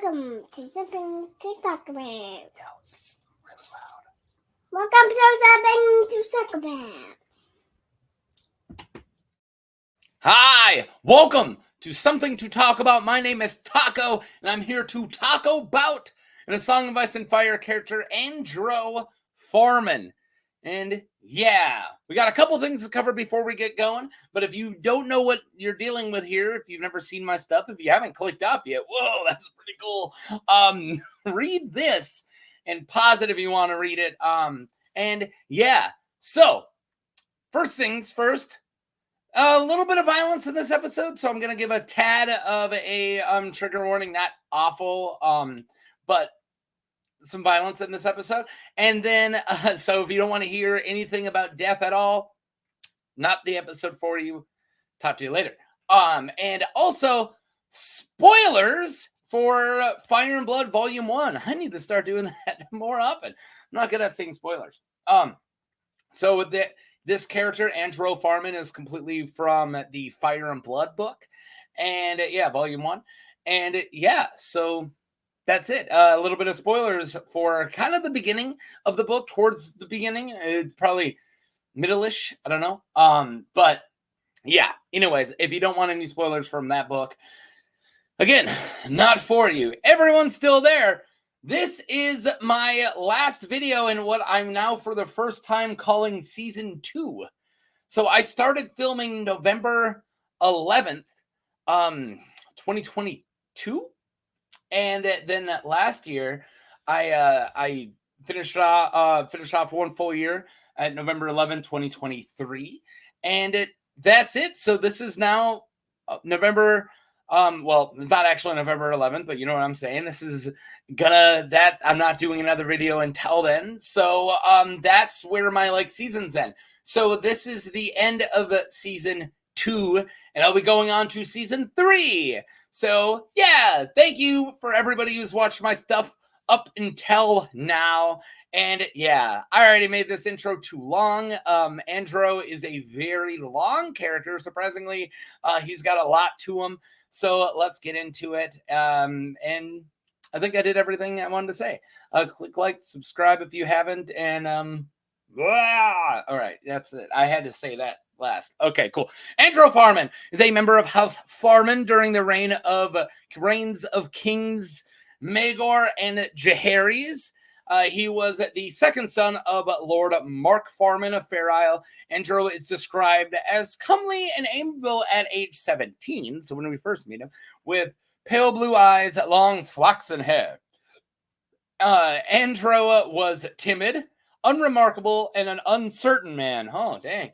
Welcome to something to talk about. Yeah, really loud. Welcome to something to talk about. Hi, welcome to Something to Talk About. My name is Taco, and I'm here to talk about in A Song of Ice and Fire character Androw Farman. And yeah, we got a couple things to cover before we get going, but if you don't know what you're dealing with here, if you've never seen my stuff, if you haven't clicked off yet, whoa, that's pretty cool. Read this and pause it if you want to read it. And yeah, so first things first. A little bit of violence in this episode, so I'm going to give a tad of a trigger warning. Not awful, but some violence in this episode. And then, so if you don't want to hear anything about death at all, not the episode for you. Talk to you later. And also, spoilers for Fire and Blood Volume 1. I need to start doing that more often. I'm not good at saying spoilers. So this character, Androw Farman, is completely from the Fire and Blood book. And yeah, Volume 1. And yeah, so that's it. A little bit of spoilers for kind of the beginning of the book, towards the beginning. It's probably middle-ish. I don't know. But yeah, anyways, if you don't want any spoilers from that book, again, not for you. Everyone's still there. This is my last video in what I'm now for the first time calling Season 2. So I started filming November 11th, 2022. And then last year, I finished off one full year at November 11th, 2023. And that's it. So this is now November. Well, it's not actually November 11th, but you know what I'm saying. This is I'm not doing another video until then. So that's where my seasons end. So this is the end of season 2, and I'll be going on to season 3. So yeah, thank you for everybody who's watched my stuff up until now. And yeah, I already made this intro too long. Androw is a very long character. Surprisingly, he's got a lot to him. So let's get into it. And I think I did everything I wanted to say. Click like, subscribe if you haven't. And all right, that's it. I had to say that last. Okay, cool. Androw Farman is a member of House Farman during the reigns of Kings Maegor and Jaehaerys. He was the second son of Lord Marq Farman of Fair Isle. Androw is described as comely and amiable at age 17, so when we first meet him, with pale blue eyes, long flaxen hair. Androw was timid, unremarkable, and an uncertain man. Oh, dang.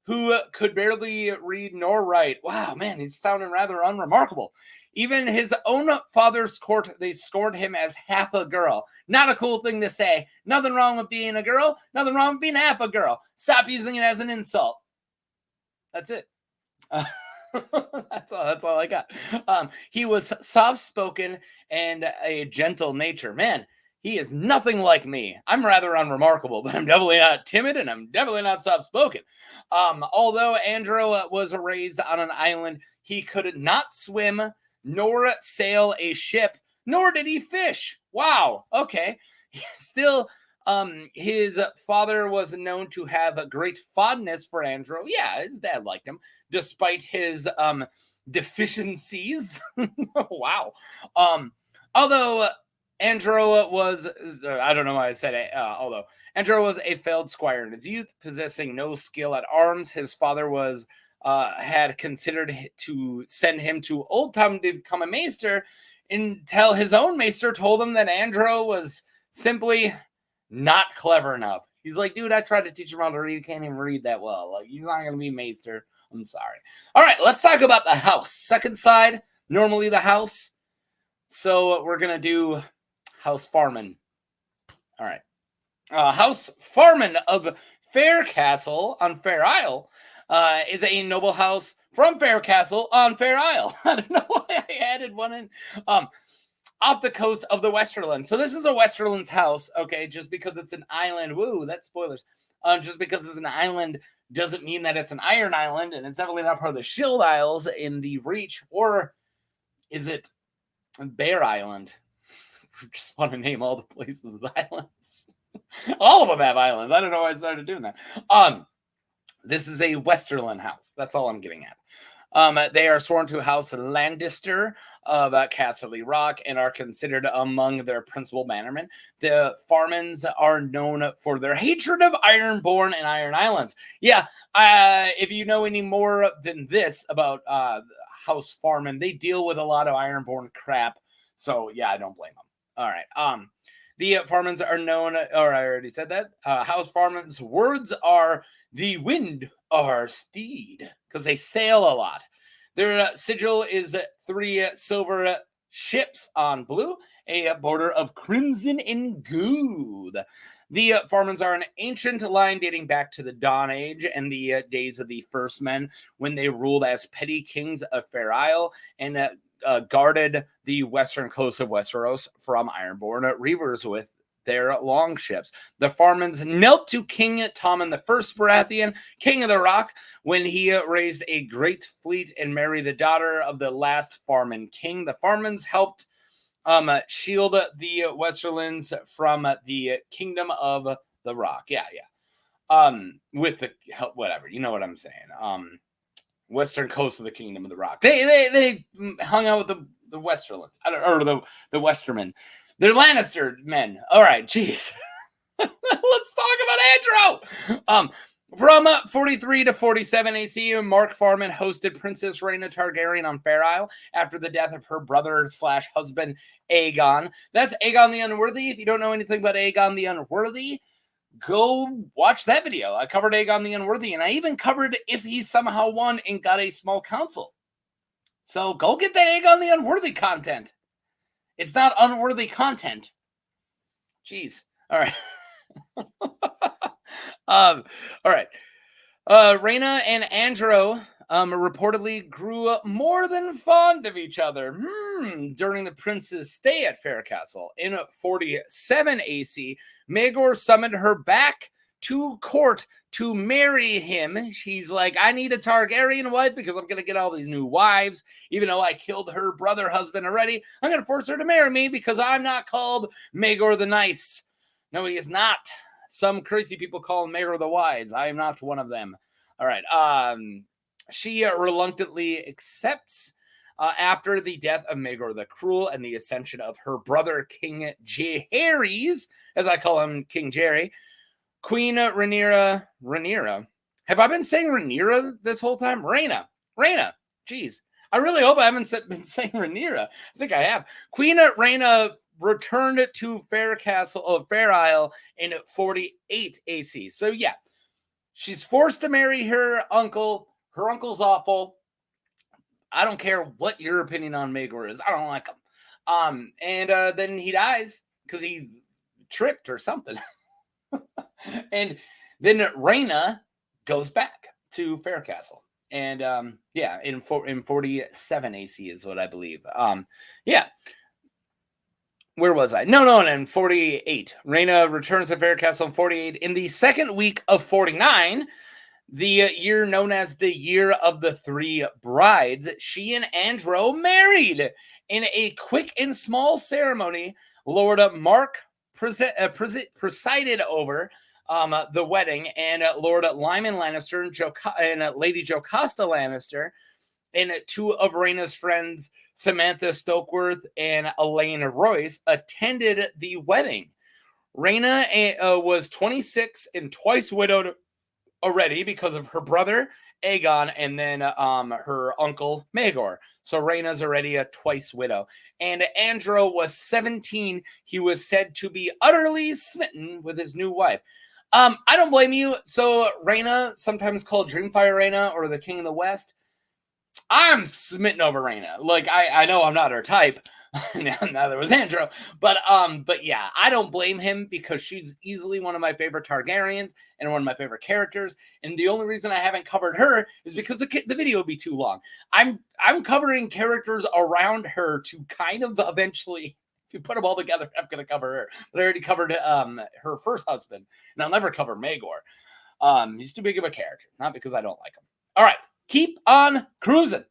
Who could barely read nor write. Wow, man, he's sounding rather unremarkable. Even his own father's court, they scorned him as half a girl. Not a cool thing to say. Nothing wrong with being a girl. Nothing wrong with being half a girl. Stop using it as an insult. That's it. That's all I got. He was soft-spoken and a gentle nature. Man, he is nothing like me. I'm rather unremarkable, but I'm definitely not timid, and I'm definitely not soft-spoken. Although Androw was raised on an island, he could not swim, nor sail a ship, nor did he fish. Wow, okay. Still, his father was known to have a great fondness for Androw. Yeah, his dad liked him, despite his deficiencies. Wow. Although Androw was, I don't know why I said it, although Androw was a failed squire in his youth, possessing no skill at arms. His father had considered to send him to Oldtown to become a maester, until his own maester told him that Androw was simply not clever enough. He's like, dude, I tried to teach him how to read. You can't even read that well. Like, you're not going to be maester. I'm sorry. All right, let's talk about the house. Second side, normally the house. So we're going to do House Farman. All right. House Farman of Fair Castle on Fair Isle is a noble house from Fair Castle on Fair Isle. I don't know why I added one in. Off the coast of the Westerlands. So this is a Westerlands house, okay, just because it's an island. Woo, that's spoilers. Just because it's an island doesn't mean that it's an Iron Island, and it's definitely not part of the Shield Isles in the Reach. Or is it Bear Island? just want to name all the places with islands. All of them have islands. I don't know why I started doing that. This is a Westerland house. That's all I'm getting at. They are sworn to House Lannister of Casterly Rock and are considered among their principal bannermen. The Farmans are known for their hatred of Ironborn and Iron Islands. Yeah, if you know any more than this about House Farman, they deal with a lot of Ironborn crap. So yeah, I don't blame them. All right. The Farmans are known, or I already said that. House Farman's words are the wind our steed, because they sail a lot. Their sigil is 3 silver ships on blue, a border of crimson and gold. The Farmans are an ancient line dating back to the Dawn Age and the days of the First Men, when they ruled as petty kings of Fair Isle and guarded the western coast of Westeros from Ironborn reavers with their longships. The Farmans knelt to King Tommen I Baratheon, King of the Rock, when he raised a great fleet and married the daughter of the last Farman king. The Farmans helped shield the Westerlands from the Kingdom of the Rock. Yeah. With the help, whatever, you know what I'm saying. Western coast of the Kingdom of the Rock. They hung out with the Westerlands, or the Westermen. They're Lannister men. All right, jeez. Let's talk about Androw. From 43 to 47 AC, Marq Farman hosted Princess Rhaena Targaryen on Fair Isle after the death of her brother/husband Aegon. That's Aegon the Unworthy. If you don't know anything about Aegon the Unworthy, go watch that video. I covered Aegon the Unworthy, and I even covered if he somehow won and got a small council. So go get that Aegon the Unworthy content. It's not unworthy content. Jeez. All right. All right. Rhaena and Androw reportedly grew more than fond of each other during the prince's stay at Fair Castle. In 47 AC, Maegor summoned her back to court to marry him. She's like, I need a Targaryen wife because I'm going to get all these new wives. Even though I killed her brother husband already, I'm going to force her to marry me because I'm not called Maegor the Nice. No, he is not. Some crazy people call him Maegor the Wise. I am not one of them. All right. She reluctantly accepts after the death of Maegor the Cruel and the ascension of her brother, King Jaehaerys, as I call him, King Jerry. Queen Rhaenyra. Have I been saying Rhaenyra this whole time? Rhaena. Jeez. I really hope I haven't been saying Rhaenyra. I think I have. Queen Rhaena returned to Fair Isle in 48 AC. So yeah, she's forced to marry her uncle. Her uncle's awful. I don't care what your opinion on Maegor is. I don't like him. And then he dies because he tripped or something. And then Rhaena goes back to Fair Castle. And in 47 AC is what I believe. Where was I? No, in 48. Rhaena returns to Fair Castle in 48. In the second week of 49, the year known as the Year of the Three Brides, she and Androw married in a quick and small ceremony. Lord Marq presided over the wedding, and Lord Lyman Lannister and Lady Jocasta Lannister and 2 of Rhaena's friends, Samantha Stokeworth and Elaine Royce, attended the wedding. Rhaena was 26 and twice widowed already because of her brother Aegon and then her uncle Maegor. So Rhaena's already a twice widow. And Androw was 17. He was said to be utterly smitten with his new wife. I don't blame you. So Rhaena, sometimes called Dreamfire Rhaena or the King of the West, I'm smitten over Rhaena. Like, I know I'm not her type. now there was Androw. But yeah, I don't blame him because she's easily one of my favorite Targaryens and one of my favorite characters. And the only reason I haven't covered her is because the video would be too long. I'm covering characters around her to kind of eventually, if you put them all together, I'm going to cover her. But I already covered her first husband, and I'll never cover Maegor. He's too big of a character, not because I don't like him. All right. Keep on cruising.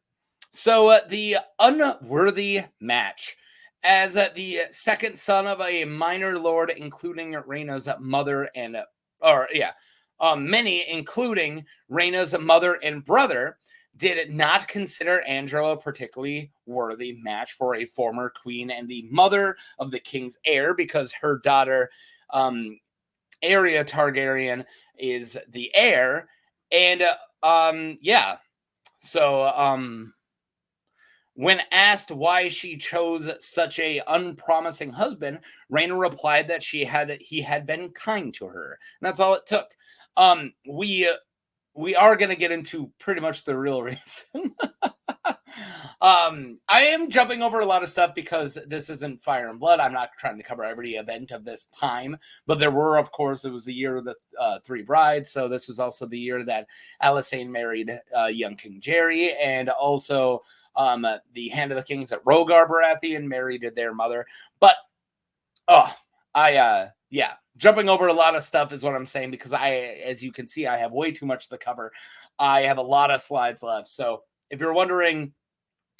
So the unworthy match. as the second son of a minor lord, including Rhaena's mother and, many, including Rhaena's mother and brother, did not consider Androw a particularly worthy match for a former queen and the mother of the king's heir, because her daughter, Rhaena Targaryen, is the heir. And when asked why she chose such a unpromising husband, Rhaena replied that he had been kind to her, and that's all it took. We are going to get into pretty much the real reason. I am jumping over a lot of stuff because this isn't Fire and Blood. I'm not trying to cover every event of this time, but there were, of course, it was the year of the Three Brides, so this was also the year that Alysanne married young King Jaehaerys, and also the Hand of the Kings at Rhaegar Baratheon married their mother. But jumping over a lot of stuff is what I'm saying, because as you can see, I have way too much to cover. I have a lot of slides left. So if you're wondering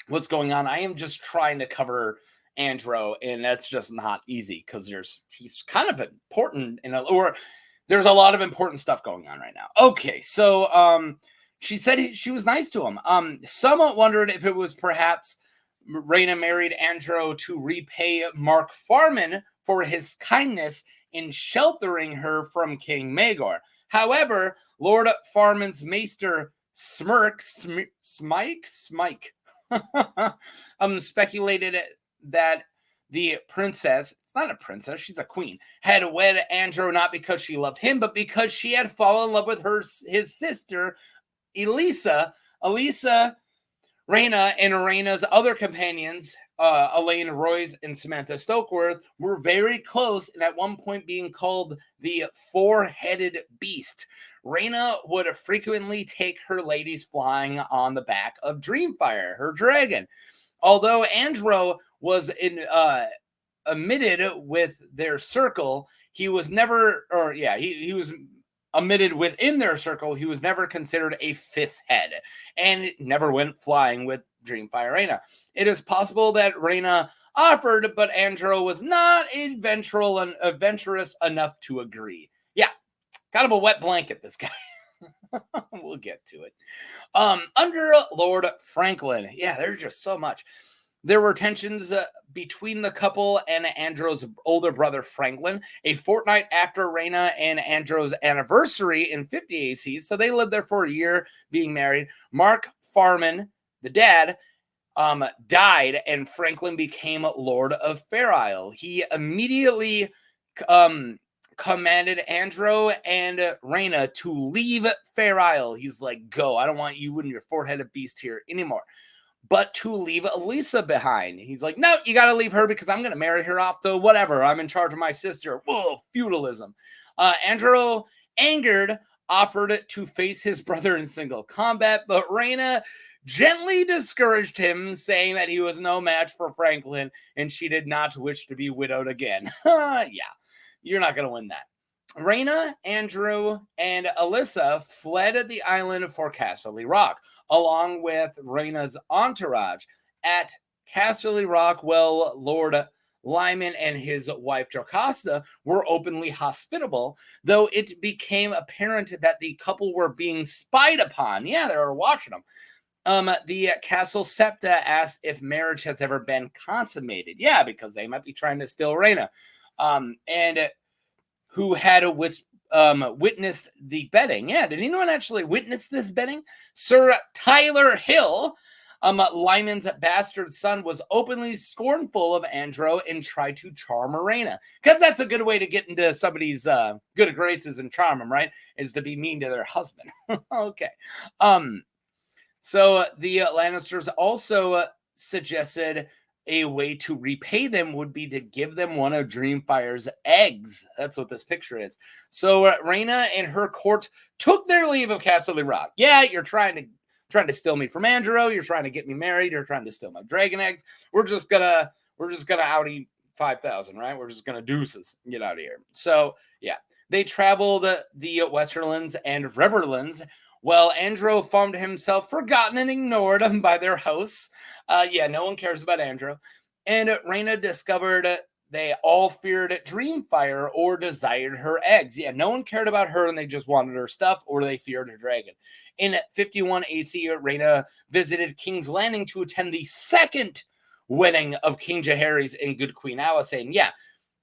what's going on, I am just trying to cover Androw, and that's just not easy because he's kind of important or there's a lot of important stuff going on right now. Okay, so she said she was nice to him. Some wondered if it was perhaps Rhaena married Androw to repay Marq Farman for his kindness in sheltering her from King Maegor. However, Lord Farman's maester Smike speculated that the princess, it's not a princess, she's a queen, had wed Androw not because she loved him, but because she had fallen in love with his sister, Elissa. Rhaena and Rhaena's other companions, Elaine Royce and Samantha Stokeworth, were very close, and at one point being called the Four-Headed Beast. Rhaena would frequently take her ladies flying on the back of Dreamfire, her dragon. Although Androw was omitted with their circle, he was never, he was omitted within their circle. He was never considered a fifth head, and never went flying with Dreamfire Rhaena. It is possible that Rhaena offered, but Androw was not adventurous enough to agree. Yeah, kind of a wet blanket, this guy. We'll get to it. Under Lord Franklin, there's just so much. There were tensions between the couple and Androw's older brother Franklin a fortnight after Rhaena and Androw's anniversary in 50 AC. So they lived there for a year being married. Marq Farman, the dad, died, and Franklin became Lord of Fair Isle. He immediately commanded Androw and Rhaena to leave Fair Isle. He's like, go, I don't want you and your four-headed beast here anymore. But to leave Elissa behind. He's like, no, you got to leave her because I'm going to marry her off to whatever. I'm in charge of my sister. Whoa, feudalism. Androw, angered, offered to face his brother in single combat, but Rhaena gently discouraged him, saying that he was no match for Franklin and she did not wish to be widowed again. You're not going to win that. Rhaena, Androw, and Elissa fled the island for Casterly Rock, along with Rhaena's entourage. At Casterly Rock, Lord Lyman and his wife Jocasta were openly hospitable, though it became apparent that the couple were being spied upon. Yeah, they were watching them. The Castle Septa asked if marriage has ever been consummated. Yeah, because they might be trying to steal Rhaena. And who had witnessed the betting. Yeah, did anyone actually witness this betting? Sir Tyler Hill, Lyman's bastard son, was openly scornful of Androw and tried to charm Rhaena. Because that's a good way to get into somebody's good graces and charm them, right? Is to be mean to their husband. Okay. So the Lannisters also suggested a way to repay them would be to give them one of Dreamfire's eggs. That's what this picture is. So Rhaena and her court took their leave of Casterly Rock. Yeah, you're trying to steal me from Androw. You're trying to get me married. You're trying to steal my dragon eggs. We're just gonna out eat 5,000, right? We're just gonna deuces and get out of here. So yeah, they traveled the Westerlands and Riverlands. Well, Androw found himself forgotten and ignored by their hosts. No one cares about Androw. And Rhaena discovered they all feared Dreamfire or desired her eggs. Yeah, no one cared about her and they just wanted her stuff, or they feared her dragon. In 51 AC, Rhaena visited King's Landing to attend the second wedding of King Jaehaerys and Good Queen Alysanne. Yeah,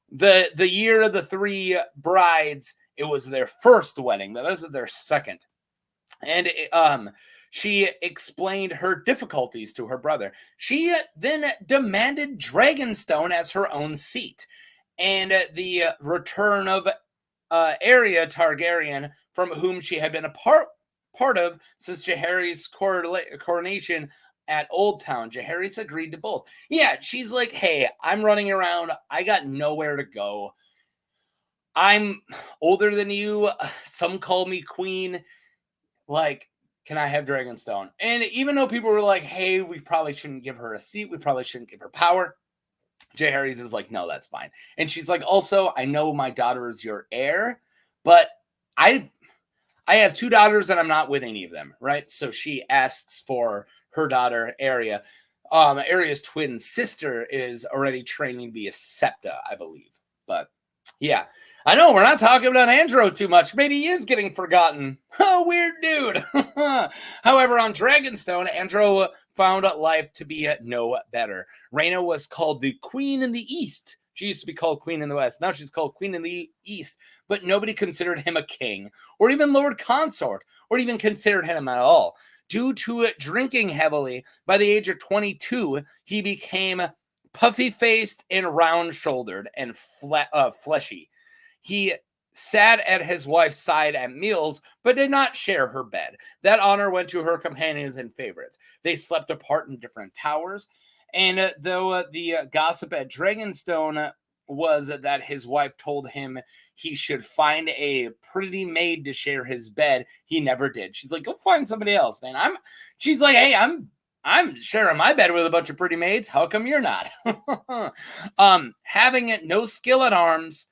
the year of the three brides, it was their first wedding, but this is their second. And she explained her difficulties to her brother. She then demanded Dragonstone as her own seat, and the return of Rhaena Targaryen, from whom she had been a part of since Jaehaerys' coronation at Old Town. Jaehaerys agreed to both. Yeah, she's like, hey, I'm running around. I got nowhere to go. I'm older than you. Some call me queen. Like, can I have Dragonstone? And even though people were like, hey, we probably shouldn't give her a seat, we probably shouldn't give her power, Jaehaerys is like, no, that's fine. And she's like, also, I know my daughter is your heir, but I have two daughters and I'm not with any of them, right? So she asks for her daughter, Arya. Arya's twin sister is already training to be a Septa, I believe. But yeah, I know we're not talking about Androw too much. Maybe he is getting forgotten. Oh, weird dude. However, on Dragonstone, Androw found life to be no better. Rhaena was called the Queen in the East. She used to be called Queen in the West. Now she's called Queen in the East. But nobody considered him a king, or even Lord Consort, or even considered him at all. Due to drinking heavily, by the age of 22, he became puffy-faced and round-shouldered and fleshy. He sat at his wife's side at meals, but did not share her bed. That honor went to her companions and favorites. They slept apart in different towers, and though the gossip at Dragonstone was that his wife told him he should find a pretty maid to share his bed, he never did. She's like, go find somebody else, man. She's like, hey, I'm sharing my bed with a bunch of pretty maids. How come you're not? Having no skill at arms,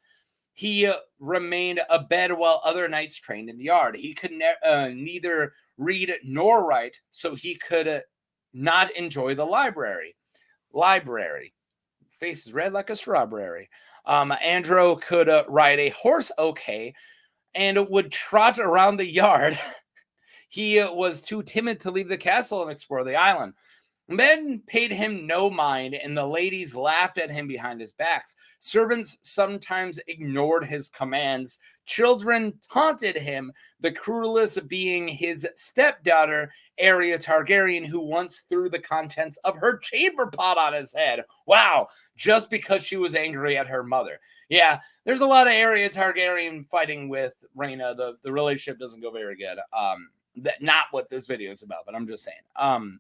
he remained abed while other knights trained in the yard. He could neither read nor write, so he could not enjoy the library. Face is red like a strawberry. Androw could ride a horse okay and would trot around the yard. He was too timid to leave the castle and explore the island. Men paid him no mind, and the ladies laughed at him behind his backs. Servants sometimes ignored his commands. Children taunted him, the cruelest being his stepdaughter, Rhaena Targaryen, who once threw the contents of her chamber pot on his head. Wow, just because she was angry at her mother. Yeah, there's a lot of Rhaena Targaryen fighting with Rhaena. The relationship doesn't go very good. Not what this video is about, but I'm just saying.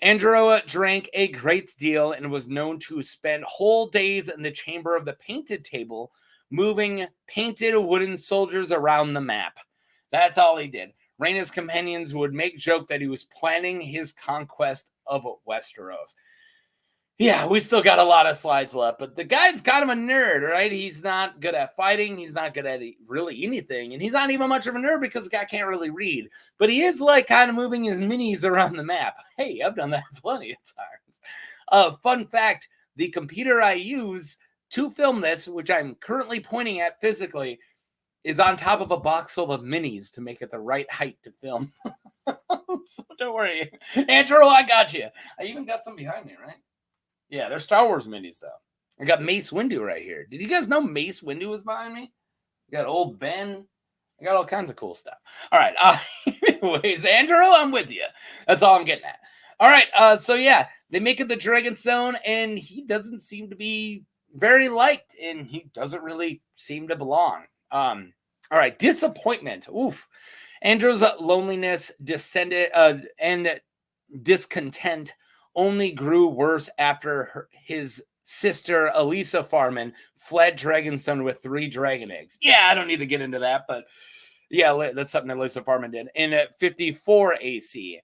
Androw drank a great deal and was known to spend whole days in the chamber of the painted table, moving painted wooden soldiers around the map. That's all he did. Rhaena's companions would make joke that he was planning his conquest of Westeros. Yeah, we still got a lot of slides left, but the guy's kind of a nerd, right? He's not good at fighting. He's not good at really anything. And he's not even much of a nerd because the guy can't really read. But he is like kind of moving his minis around the map. Hey, I've done that plenty of times. Fun fact, the computer I use to film this, which I'm currently pointing at physically, is on top of a box full of minis to make it the right height to film. So don't worry. Andrew, I got you. I even got some behind me, right? Yeah, they're Star Wars minis, though. I got Mace Windu right here. Did you guys know Mace Windu was behind me? I got old Ben. I got all kinds of cool stuff. All right. Anyways, Andrew, I'm with you. That's all I'm getting at. All right. So, yeah, they make it the Dragonstone, and he doesn't seem to be very liked, and he doesn't really seem to belong. All right. Disappointment. Oof. Andrew's loneliness descended and discontent only grew worse after his sister, Elissa Farman, fled Dragonstone with 3 dragon eggs. Yeah, I don't need to get into that, but yeah, that's something that Elissa Farman did. In 54 AC,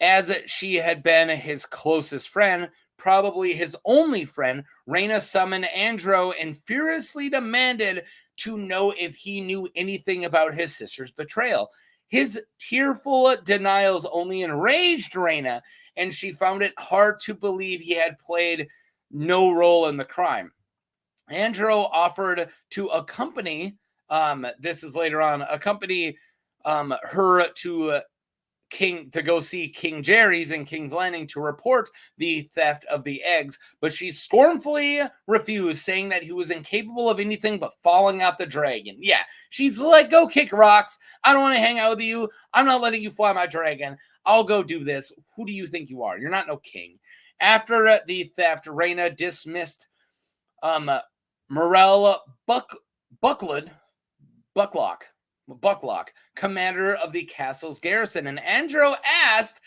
as she had been his closest friend, probably his only friend, Rhaena summoned Androw and furiously demanded to know if he knew anything about his sister's betrayal. His tearful denials only enraged Rhaena, and she found it hard to believe he had played no role in the crime. Androw offered to accompany, this is later on, accompany her to go see King Jaehaerys in King's Landing to report the theft of the eggs, but she scornfully refused, saying that he was incapable of anything but falling out the dragon. Yeah, she's like, go kick rocks. I don't want to hang out with you. I'm not letting you fly my dragon. I'll go do this. Who do you think you are? You're not no king. After the theft, Rhaena dismissed Morel Bucklock, commander of the castle's garrison, and Androw asked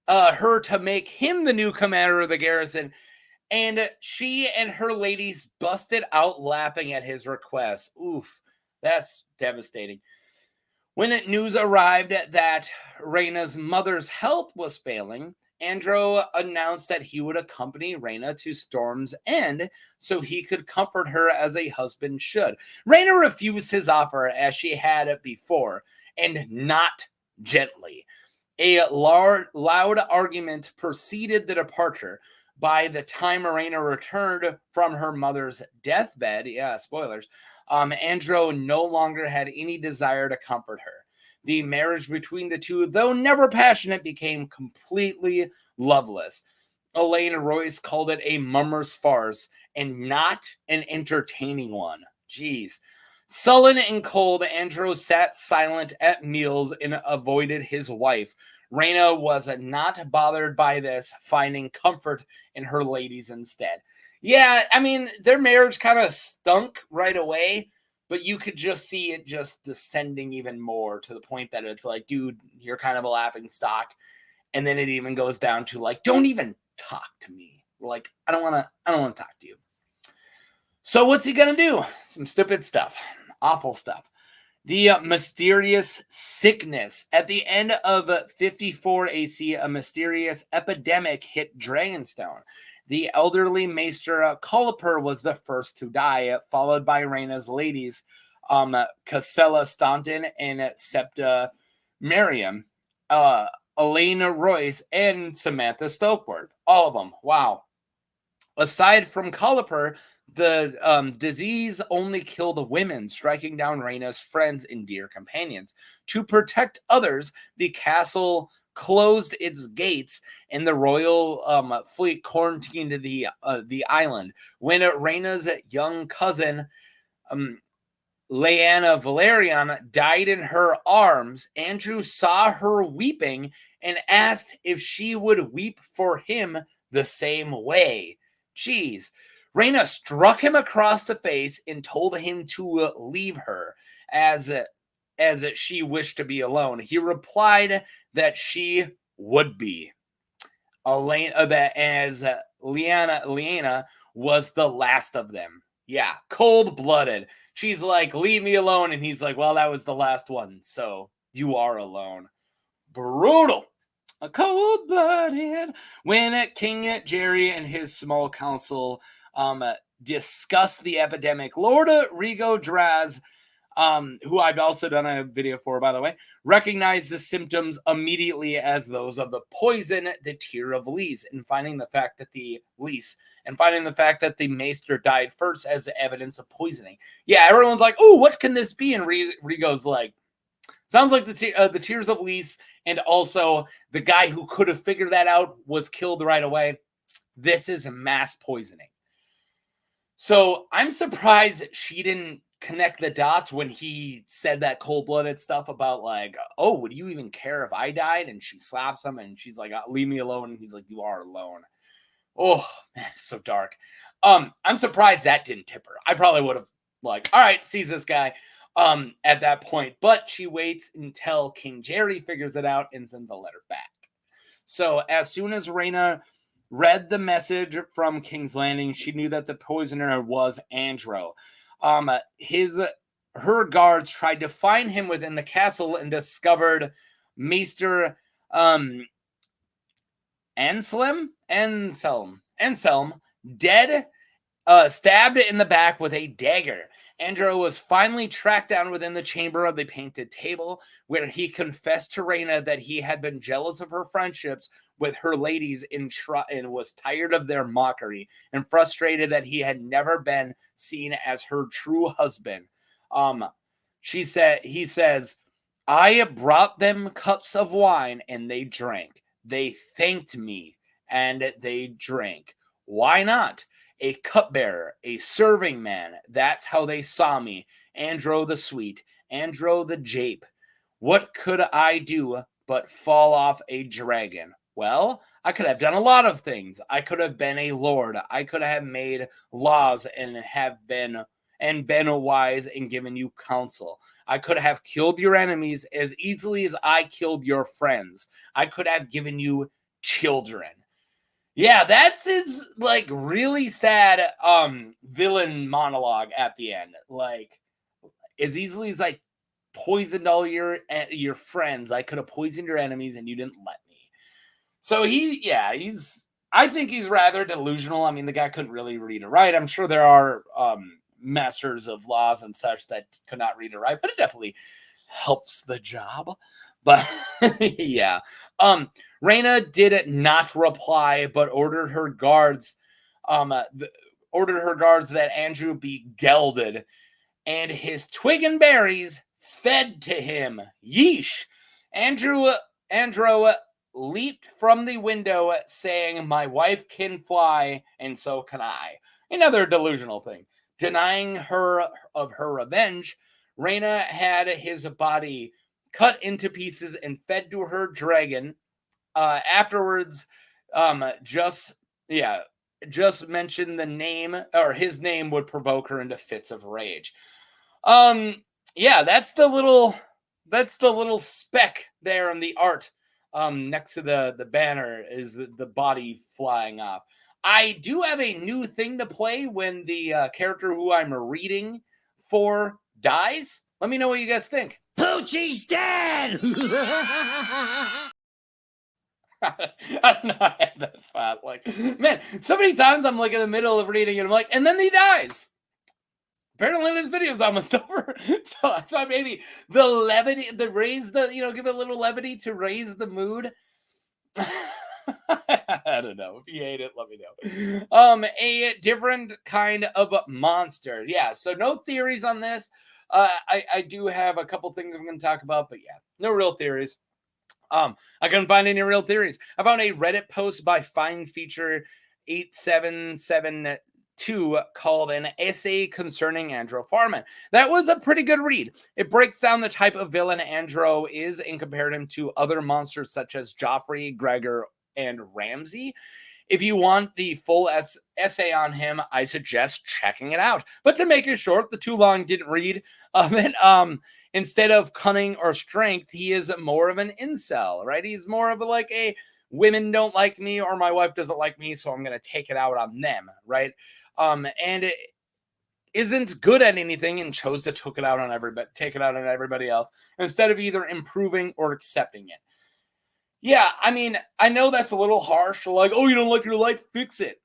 her to make him the new commander of the garrison, and she and her ladies busted out laughing at his request. Oof, that's devastating. When news arrived that Rhaena's mother's health was failing, Androw announced that he would accompany Rhaena to Storm's End so he could comfort her as a husband should. Rhaena refused his offer as she had before, and not gently. A loud argument preceded the departure. By the time Rhaena returned from her mother's deathbed, spoilers, Androw no longer had any desire to comfort her. The marriage between the two, though never passionate, became completely loveless. Elaine Royce called it a mummer's farce and not an entertaining one. Jeez. Sullen and cold, Androw sat silent at meals and avoided his wife. Rhaena was not bothered by this, finding comfort in her ladies instead. Yeah, I mean, their marriage kind of stunk right away, but you could just see it just descending even more to the point that it's like, dude, you're kind of a laughing stock. And then it even goes down to like, don't even talk to me. Like, I don't want to talk to you. So what's he going to do? Some stupid stuff. Awful stuff. The mysterious sickness. At the end of 54 AC, a mysterious epidemic hit Dragonstone. The elderly Maester Coliper was the first to die, followed by Rhaena's ladies, Cassella Staunton and Septa Miriam, Elaine Royce, and Samantha Stokeworth. All of them. Wow. Aside from Coliper, the disease only killed women, striking down Rhaena's friends and dear companions. To protect others, the castle closed its gates, and the royal fleet quarantined the island. When Rhaena's young cousin, Lyanna Valerian, died in her arms, Andrew saw her weeping and asked if she would weep for him the same way. Jeez. Rhaena struck him across the face and told him to leave her as she wished to be alone. He replied that she would be. Lyanna was the last of them. Yeah, cold-blooded. She's like, leave me alone. And he's like, well, that was the last one. So you are alone. Brutal. A cold-blooded. When King Jaehaerys and his small council discussed the epidemic, Lord Rhaego Draz, who I've also done a video for, by the way, recognized the symptoms immediately as those of the poison, the Tear of Lys, and finding the fact that the Maester died first as evidence of poisoning. Yeah, everyone's like, "Ooh, what can this be?" And Rhaego's like, sounds like the Tears of Lys, and also the guy who could have figured that out was killed right away. This is mass poisoning. So I'm surprised she didn't connect the dots when he said that cold-blooded stuff about like, oh, would you even care if I died? And she slaps him and she's like, leave me alone. And he's like, you are alone. Oh, man, it's so dark. I'm surprised that didn't tip her. I probably would have like, all right, sees this guy at that point. But she waits until King Jaehaerys figures it out and sends a letter back. So as soon as Rhaena read the message from King's Landing, she knew that the poisoner was Androw. Her guards tried to find him within the castle and discovered Maester Anselm dead, stabbed in the back with a dagger. Androw was finally tracked down within the chamber of the painted table, where he confessed to Rhaena that he had been jealous of her friendships with her ladies and was tired of their mockery and frustrated that he had never been seen as her true husband. He says, I brought them cups of wine and they drank. They thanked me and they drank. Why not? A cupbearer, a serving man. That's how they saw me. Androw the sweet, Androw the jape. What could I do but fall off a dragon? Well, I could have done a lot of things. I could have been a lord. I could have made laws and been wise and given you counsel. I could have killed your enemies as easily as I killed your friends. I could have given you children. Yeah, that's his like really sad villain monologue at the end. Like, as easily as I poisoned all your friends, I could have poisoned your enemies and you didn't let me. So I think he's rather delusional. I mean, the guy couldn't really read or write. I'm sure there are masters of laws and such that could not read or write, but it definitely helps the job. But yeah. Rhaena did not reply, but ordered her guards that Andrew be gelded, and his twig and berries fed to him. Yeesh. Andrew leaped from the window, saying, my wife can fly, and so can I. Another delusional thing. Denying her of her revenge, Rhaena had his body cut into pieces and fed to her dragon. Afterwards, just mention the name, or his name would provoke her into fits of rage. That's the little speck there in the art. Next to the banner is the body flying off. I do have a new thing to play when the character who I'm reading for dies. Let me know what you guys think. Poochie's dead! I don't know. I had that thought. Like, man, so many times I'm like in the middle of reading and I'm like, and then he dies. Apparently this video's almost over. So I thought maybe the levity, give it a little levity to raise the mood. I don't know. If you hate it, let me know. A different kind of monster. Yeah, so no theories on this. I do have a couple things I'm going to talk about, but yeah, no real theories. I couldn't find any real theories. I found a Reddit post by Fine Feature 8772 called An Essay Concerning Androw Farman. That was a pretty good read. It breaks down the type of villain Androw is and compared him to other monsters such as Joffrey, Gregor, and Ramsay. If you want the full essay on him, I suggest checking it out. But to make it short, the too long didn't read of it. Instead of cunning or strength, he is more of an incel, right? He's more of a women don't like me or my wife doesn't like me, so I'm going to take it out on them, right? And it isn't good at anything and chose to take it out on everybody else instead of either improving or accepting it. Yeah, I mean, I know that's a little harsh. Like, oh, you don't like your life? Fix it.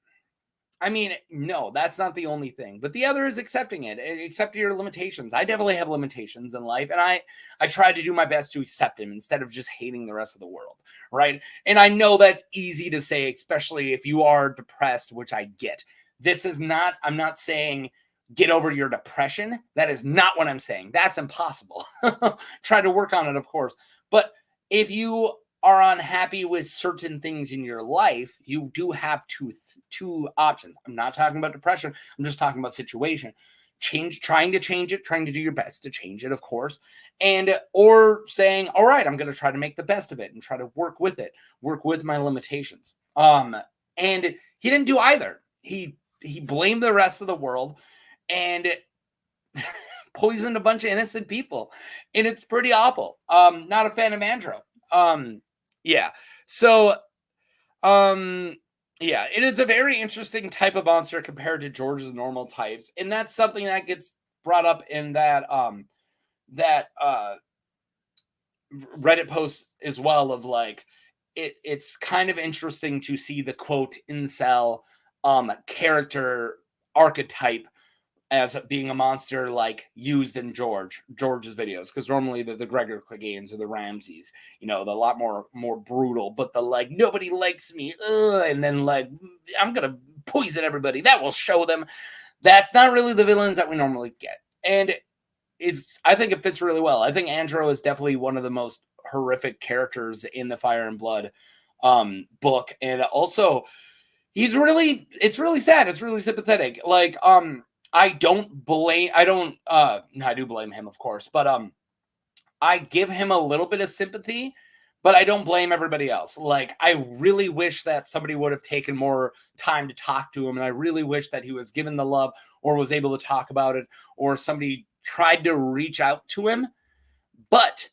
I mean, no, that's not the only thing. But the other is accepting it. Accept your limitations. I definitely have limitations in life. And I try to do my best to accept them instead of just hating the rest of the world. Right. And I know that's easy to say, especially if you are depressed, which I get. I'm not saying get over your depression. That is not what I'm saying. That's impossible. Try to work on it, of course. But if you are unhappy with certain things in your life, you do have two options. I'm not talking about depression. I'm just talking about situation. Trying to change it, trying to do your best to change it, of course. Or saying, all right, I'm going to try to make the best of it and try to work with it, work with my limitations. And he didn't do either. He blamed the rest of the world and poisoned a bunch of innocent people. And it's pretty awful. Not a fan of Androw. Yeah. So, it is a very interesting type of monster compared to George's normal types. And that's something that gets brought up in that Reddit post as well of it's kind of interesting to see the quote incel, character archetype as being a monster like used in George's videos, because normally the Gregor Cleganes or the Ramses, you know, the lot more brutal, but the like nobody likes me, and then like I'm gonna poison everybody. That will show them. That's not really the villains that we normally get, and I think it fits really well. I think Androw is definitely one of the most horrific characters in the Fire and Blood book, and also it's really sad. It's really sympathetic. Like, I do blame him, of course, but I give him a little bit of sympathy, but I don't blame everybody else. Like, I really wish that somebody would have taken more time to talk to him, and I really wish that he was given the love or was able to talk about it, or somebody tried to reach out to him. But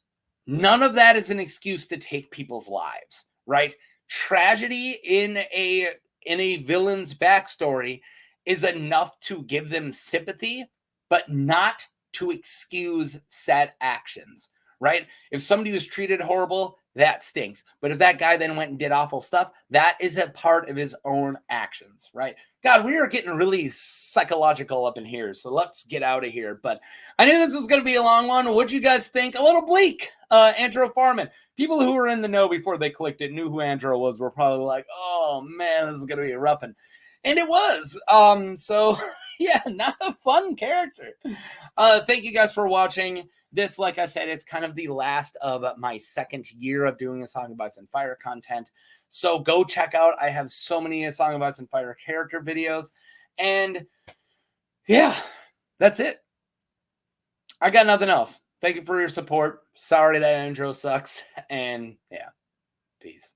none of that is an excuse to take people's lives, right? Tragedy in a villain's backstory is enough to give them sympathy, but not to excuse sad actions, right? If somebody was treated horrible, that stinks. But if that guy then went and did awful stuff, that is a part of his own actions, right? God, we are getting really psychological up in here, so let's get out of here. But I knew this was going to be a long one. What'd you guys think? A little bleak. Androw Farman. People who were in the know before they clicked it knew who Androw was. Were probably like, "Oh man, this is going to be a rough one," and it was. So yeah, not a fun character. Thank you guys for watching. This, like I said, it's kind of the last of my second year of doing A Song of Ice and Fire content. So go check out. I have so many A Song of Ice and Fire character videos. And yeah, that's it. I got nothing else. Thank you for your support. Sorry that Androw sucks. And yeah, peace.